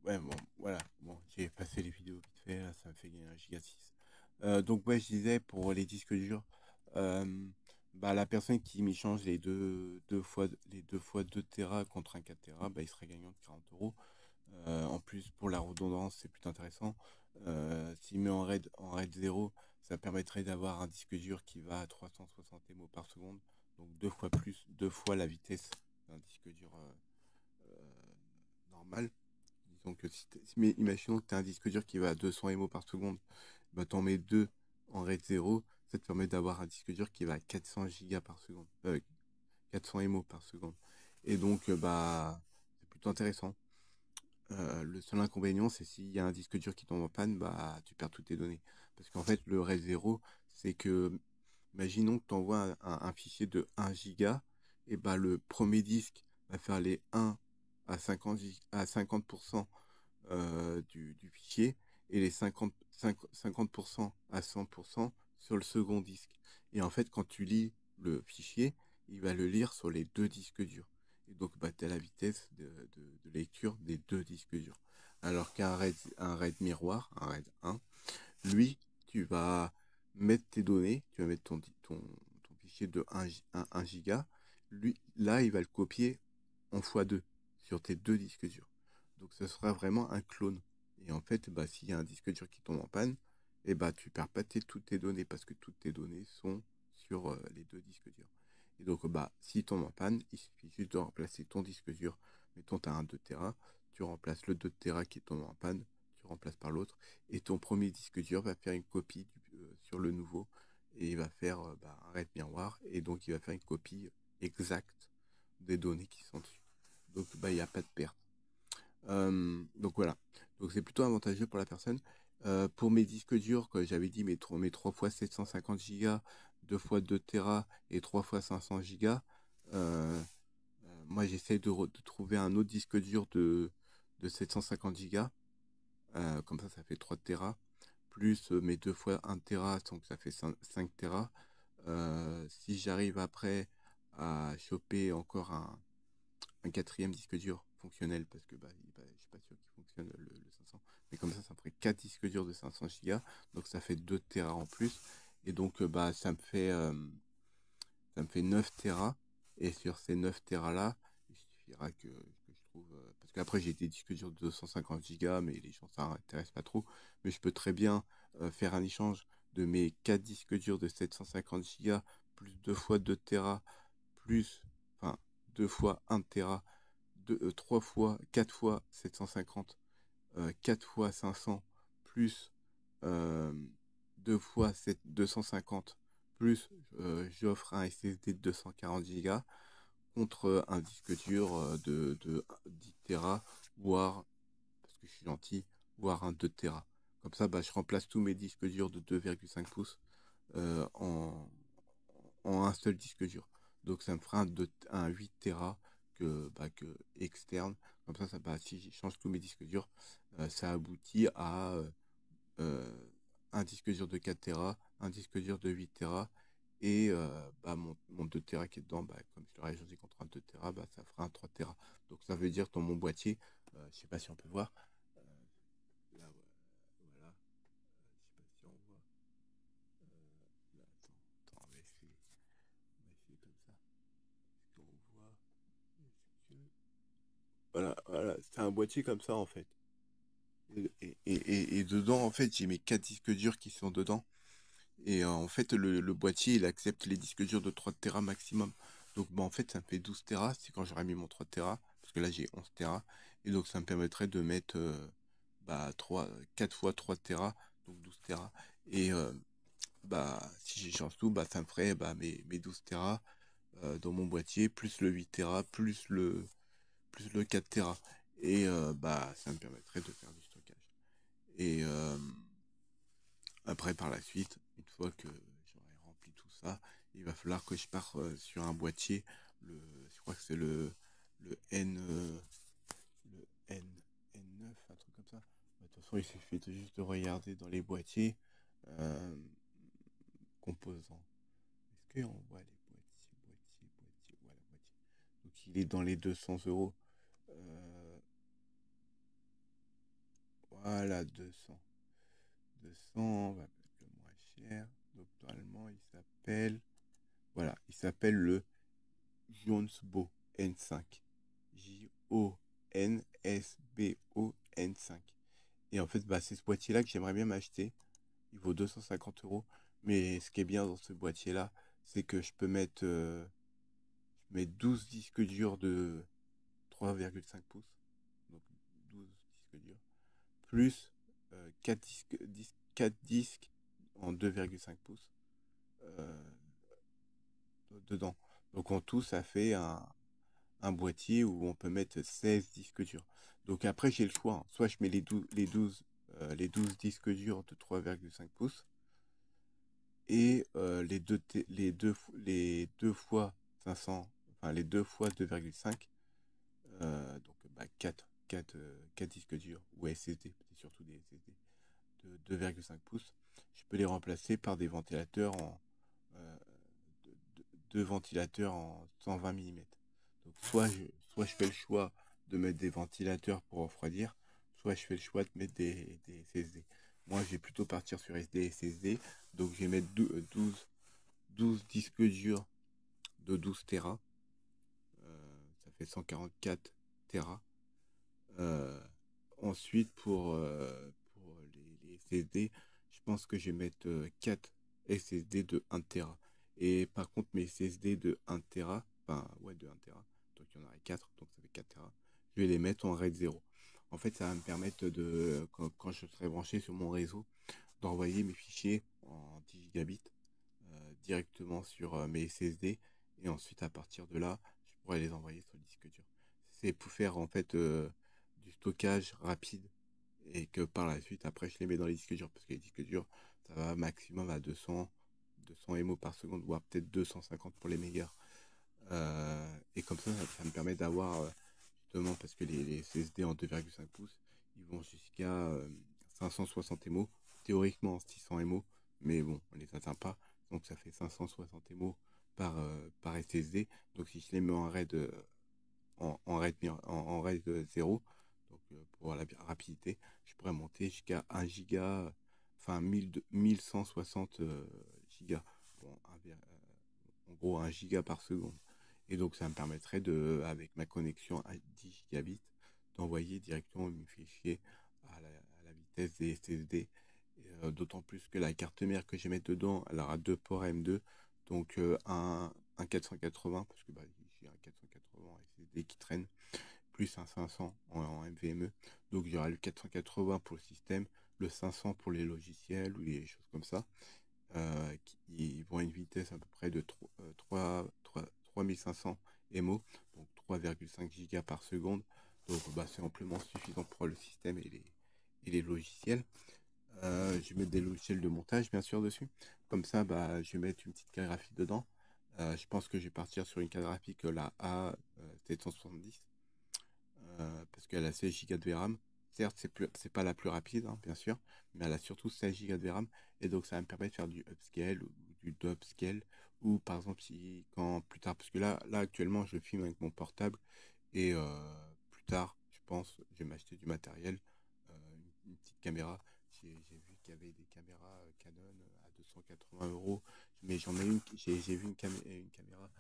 ouais, bon, voilà. Bon, j'ai passé les vidéos vite fait, là, ça me fait gagner 1,6 Go. Donc, ouais, je disais, pour les disques durs, euh, bah, la personne qui m'échange les deux fois 2 Tera contre un 4 Tera, bah, il serait gagnant de 40 euros. En plus, pour la redondance, c'est plutôt intéressant. S'il met en RAID 0, ça permettrait d'avoir un disque dur qui va à 360 MO par seconde, donc deux fois la vitesse d'un disque dur normal. Disons que mais imaginons que tu as un disque dur qui va à 200 MO par seconde, bah, t'en mets deux en RAID 0, ça te permet d'avoir un disque dur qui va à 400 gigas par seconde, 400 MO par seconde. Et donc, bah, c'est plutôt intéressant. Le seul inconvénient, c'est s'il y a un disque dur qui tombe en panne, bah, tu perds toutes tes données. Parce qu'en fait, le RAID 0, c'est que, imaginons que tu envoies un fichier de 1 giga, et bah, le premier disque va faire les 1 à 50% du fichier, et les 50% à 100% sur le second disque. Et en fait, quand tu lis le fichier, il va le lire sur les deux disques durs. Et donc, bah, tu as la vitesse de lecture des deux disques durs. Alors un RAID miroir, un RAID 1, lui, tu vas mettre tes données, tu vas mettre ton fichier de 1 giga. Lui, là, il va le copier en x2 sur tes deux disques durs. Donc, ce sera vraiment un clone. Et en fait, bah, s'il y a un disque dur qui tombe en panne, et bah, tu perds pas toutes tes données parce que toutes tes données sont sur les deux disques durs. Et donc, bah, s'il tombe en panne, il suffit juste de remplacer ton disque dur. Mettons, tu as un 2 Tera, tu remplaces le 2 Tera qui tombe en panne, tu remplaces par l'autre, et ton premier disque dur va faire une copie sur le nouveau, et il va faire bah, un RAID miroir, et donc il va faire une copie exacte des données qui sont dessus. Donc, bah, il n'y a pas de perte. Donc voilà. Donc c'est plutôt avantageux pour la personne. Pour mes disques durs, que j'avais dit mes 3 fois 750 Go, 2 fois 2 Tera et 3 fois 500 Go, moi j'essaie de trouver un autre disque dur de 750 Go. Comme ça fait 3 Tera. Plus mes 2 fois 1 Tera, donc ça fait 5 Tera. Si j'arrive après à choper encore un quatrième disque dur fonctionnel, parce que bah, je suis pas sûr qu'il fonctionne le 500, mais comme ça me ferait 4 disques durs de 500 Go, donc ça fait 2 Tera en plus, et donc bah, ça me fait 9 Tera, et sur ces 9 Tera là, il suffira que je trouve, parce qu'après j'ai des disques durs de 250 Go, mais les gens ça n'intéresse pas trop, mais je peux très bien faire un échange de mes 4 disques durs de 750 Go, plus 2 fois 2 Tera, plus, enfin, 2 fois 1 Tera, 3 fois, 4 fois 750, 4 fois 500, plus euh, 2 fois 250, plus j'offre un SSD de 240 Go contre un disque dur de 10 Tera, voire, parce que je suis gentil, voire un 2 Tera. Comme ça, bah, je remplace tous mes disques durs de 2,5 pouces euh, en, en un seul disque dur. Donc ça me fera un 8 Tera que externe. Comme ça, bah, si j'échange tous mes disques durs, ça aboutit à euh, un disque dur de 4 Tera, un disque dur de 8 Tera, et bah, mon 2 Tera qui est dedans, bah, comme je l'aurais choisi contre un 2 Tera, bah, ça fera un 3 Tera. Donc ça veut dire dans mon boîtier, je sais pas si on peut voir, euh, là, voilà, je sais pas si on voit, là, attends, on va essayer comme ça. Est-ce qu'on voit? Est-ce que... Voilà, c'est un boîtier comme ça en fait. Et dedans, en fait, j'ai mes 4 disques durs qui sont dedans. Et en fait, le boîtier, il accepte les disques durs de 3 Tera maximum. Donc, bah, en fait, ça me fait 12 Tera. C'est quand j'aurai mis mon 3 Tera. Parce que là, j'ai 11 Tera. Et donc, ça me permettrait de mettre bah, 4 fois 3 Tera. Donc, 12 Tera. Et bah, si j'échange tout, bah, ça me ferait bah, mes 12 Tera dans mon boîtier, plus le 8 Tera, plus le 4 Tera. Et bah, ça me permettrait de faire du stockage. Et après, par la suite, une fois que j'aurai rempli tout ça, il va falloir que je parte sur un boîtier. Je crois que c'est le N, le N, N9, un truc comme ça. De toute façon, il suffit juste de regarder dans les boîtiers euh, composants. Est-ce qu'on voit les boîtiers, voilà, boîtier. Donc, il est dans les 200 euros. Euh, à 200. 200, on va mettre le moins cher. Donc, normalement, il s'appelle. Voilà, il s'appelle le Jonsbo N5. Jonsbo Et en fait, bah, c'est ce boîtier-là que j'aimerais bien m'acheter. Il vaut 250 €. Mais ce qui est bien dans ce boîtier-là, c'est que je peux mettre, je mets 12 disques durs de 3,5 pouces. Donc 12 disques durs. Plus 4 4 disques en 2,5 pouces dedans. Donc en tout, ça fait un boîtier où on peut mettre 16 disques durs. Donc après, j'ai le choix, hein. Soit je mets les 12 disques durs de 3,5 pouces et les deux fois 500, enfin les deux fois 2,5, donc bah, 4 disques durs ou SSD, c'est surtout des SSD de 2,5 pouces. Je peux les remplacer par des ventilateurs euh, deux ventilateurs en 120 mm. Donc soit je fais le choix de mettre des ventilateurs pour refroidir, soit je fais le choix de mettre des SSD. Moi, je vais plutôt partir sur SD et SSD. Donc, je vais mettre 12 disques durs de 12 Tera. Ça fait 144 Tera. Ensuite, pour les SSD, je pense que je vais mettre 4 SSD de 1 Tera. Et par contre, mes SSD de 1 Tera, enfin, ouais, de 1 Tera, donc il y en aurait 4, donc ça fait 4 Tera, je vais les mettre en RAID 0. En fait, ça va me permettre quand je serai branché sur mon réseau, d'envoyer mes fichiers en 10 gigabits directement sur mes SSD. Et ensuite, à partir de là, je pourrais les envoyer sur le disque dur. C'est pour faire en fait du stockage rapide et que par la suite, après, je les mets dans les disques durs parce que les disques durs, ça va maximum à 200 MO par seconde, voire peut-être 250 pour les meilleurs. Et comme ça me permet d'avoir justement, parce que les SSD en 2,5 pouces, ils vont jusqu'à 560 MO, théoriquement 600 MO, mais bon, on les atteint pas, donc ça fait 560 MO par SSD. Donc si je les mets en RAID, en RAID 0, donc pour la rapidité, je pourrais monter jusqu'à 1 giga, enfin 1160 gigas, bon, en gros 1 giga par seconde. Et donc ça me permettrait avec ma connexion à 10 gigabits, d'envoyer directement mes fichiers à la vitesse des SSD. D'autant plus que la carte mère que je vais mettre dedans, elle aura deux ports M2, donc un 480, parce que bah, j'ai un 480 SSD qui traîne, plus un 500 en NVMe. Donc il y aura le 480 pour le système, le 500 pour les logiciels ou les choses comme ça, qui vont à une vitesse à peu près de 3500 MO, donc 3,5 gigas par seconde. Donc bah, c'est amplement suffisant pour le système et les logiciels. Je vais mettre des logiciels de montage bien sûr dessus. Comme ça, bah, je vais mettre une petite carte graphique dedans. Je pense que je vais partir sur une carte graphique, la A770, parce qu'elle a 16 Go de VRAM. Certes, c'est pas la plus rapide, hein, bien sûr, mais elle a surtout 16 Go de VRAM. Et donc, ça va me permettre de faire du upscale ou du downscale. Ou par exemple, quand plus tard, parce que là actuellement, je filme avec mon portable. Et plus tard, je pense, je vais m'acheter du matériel, une petite caméra. J'ai vu qu'il y avait des caméras Canon à 280 €. Mais j'en ai une, j'ai vu une caméra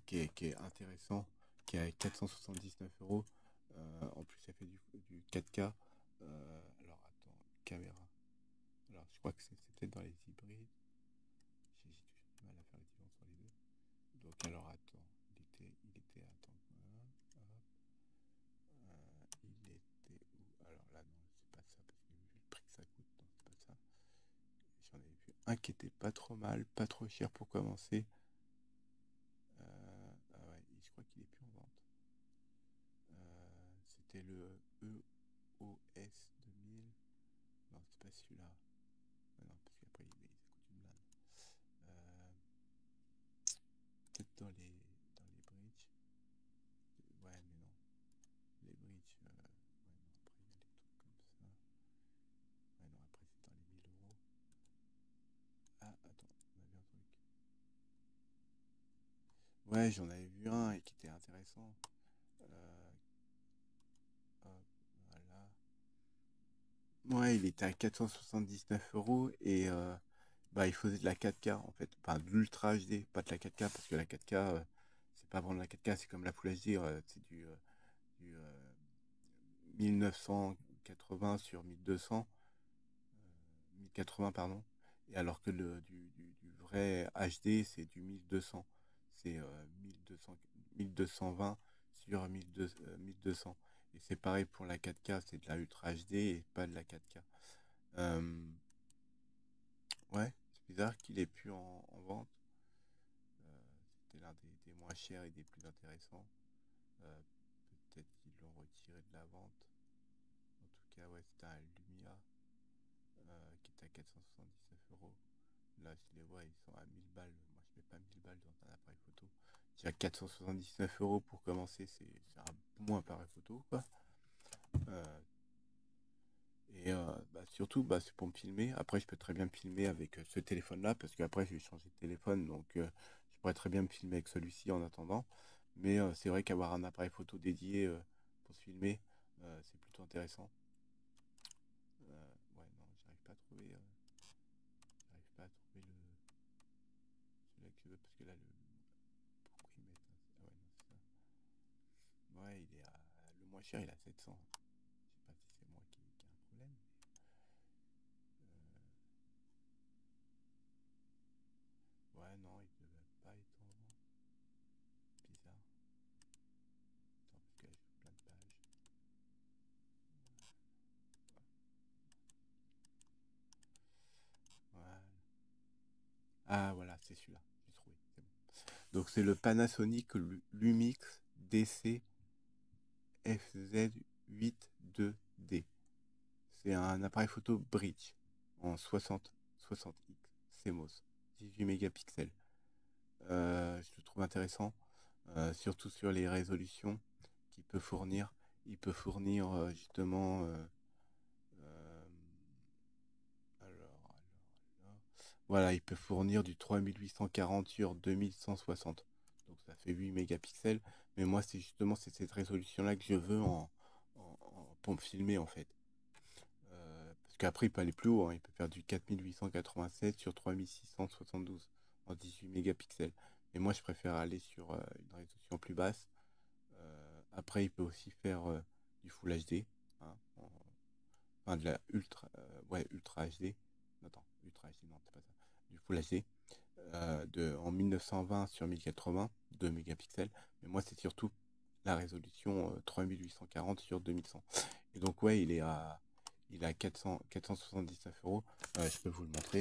qui est intéressante, qui est à 479 €. En plus, ça fait du 4K. Alors, attends, caméra. Alors, je crois que c'est peut-être dans les hybrides. J'ai toujours du mal à faire la différence entre les deux. Donc, alors, attends. Attends. Hop, il était où? Alors là, non, c'est pas ça, parce que vu le prix que ça coûte, non, c'est pas ça. J'en avais vu un qui était pas trop mal, pas trop cher pour commencer. Ah ouais, je crois qu'il est plus en vente. C'était le EOS 2000. Non, c'est pas celui-là. Ah non, parce qu'après, ça coûte une blinde. Peut-être dans les bridges. Ouais, mais non. Les bridges. Ouais, non, après, il y a des trucs comme ça. Ouais, non, après, c'est dans les 1000 €. Ah, attends, on a vu un truc. Ouais, j'en avais vu un et qui était intéressant. Hop, voilà. Ouais, il était à 479 euros et bah, il faisait de la 4K en fait. Enfin, de l'Ultra HD, pas de la 4K parce que la 4K, c'est pas vraiment de la 4K, c'est comme la Full HD, c'est du 1980 sur 1200, 1080, pardon. Et alors que du vrai HD, c'est du 1200. C'est 1220 sur 1200. Et c'est pareil pour la 4K, c'est de la Ultra HD et pas de la 4K. Euh, ouais, c'est bizarre qu'il ait plus en vente. C'était l'un des moins chers et des plus intéressants. Euh, Peut-être qu'ils l'ont retiré de la vente. En tout cas, ouais, c'était un Lumia qui était à 479 euros. Là, je les vois, ils sont à 1000 balles. Moi, je mets pas 1000 balles dans un appareil photo. Déjà 479 euros pour commencer, c'est un bon appareil photo, quoi. Euh, et bah, surtout, bah, c'est pour me filmer. Après, je peux très bien me filmer avec ce téléphone-là, parce qu'après, je vais changer de téléphone. Donc, je pourrais très bien me filmer avec celui-ci en attendant. Mais c'est vrai qu'avoir un appareil photo dédié pour se filmer, c'est plutôt intéressant. Ouais, non, j'arrive pas à trouver. J'arrive pas à trouver celui-là que je veux, parce que là, pourquoi ils mettent ah ouais, non, c'est ça. Ouais, le moins cher, il est à 700. Je sais pas si c'est moi qui ai un problème. Ouais, non, il devait pas être en vente. Bizarre. Attends, parce que là, j'ai plein de pages. Voilà. Ah, voilà, c'est celui-là. J'ai trouvé. C'est bon. Donc, c'est le Panasonic Lumix DC FZ82D. C'est un appareil photo bridge en 60x CMOS, 18 mégapixels. Je le trouve intéressant, surtout sur les résolutions qu'il peut fournir. Il peut fournir justement, euh, voilà, il peut fournir du 3840 sur 2160. Donc ça fait 8 mégapixels. Mais moi, c'est cette résolution-là que je veux pour me filmer en fait. Parce qu'après, il peut aller plus haut, hein. Il peut faire du 4887 sur 3672 en 18 mégapixels. Mais moi, je préfère aller sur une résolution plus basse. Après, il peut aussi faire du Full HD, hein, enfin de la Ultra HD. Non, attends, Ultra HD, non, c'est pas ça. Du Full HD en 1920 sur 1080, 2 mégapixels. Mais moi, c'est surtout la résolution 3840 sur 2100. Et donc, ouais, il est à 479 euros. Je peux vous le montrer.